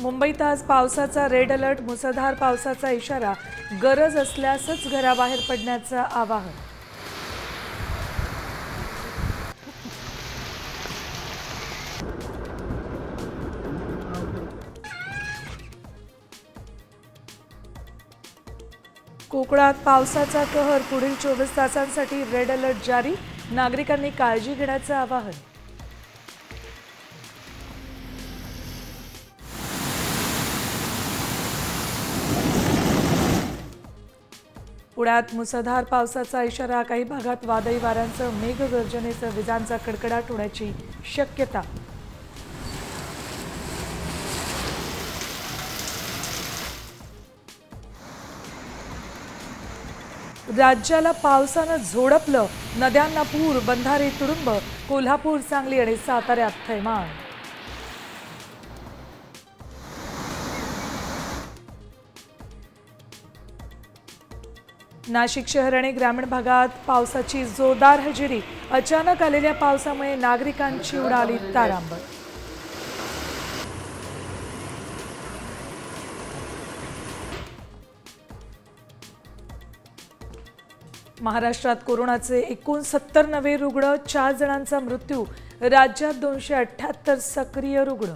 मुंबईत आज पावसाचा रेड अलर्ट, मुसळधार पावसाचा इशारा, गरज असल्यासच घराबाहेर पडण्याचं आवाहन। कोकणात पावसाचा कहर, पुढील 24 तासांसाठी रेड अलर्ट जारी, नागरिकांनी काळजी घेण्याचं आवाहन। पुण्यात मुसळधार पावसाचा इशारा, काही भागात वादळी वाऱ्यांसह मेघगर्जनेसह विजांचा कडकडाट होण्याची शक्यता। राज्याला पावसानं झोडपलं, नद्यांना पूर, बंधारे तुडुंब, कोल्हापूर, सांगली आणि साताऱ्यात थैमान। नाशिक शहर आणि ग्रामीण भागात पावसाची जोरदार हजेरी, अचानक आलेल्या पावसामुळे नागरिकांची उडाली तारांबळ। महाराष्ट्रात कोरोनाचे 69 नवे रुग्ण, 4 जणांचा मृत्यू, राज्यात 278 सक्रिय रुग्ण।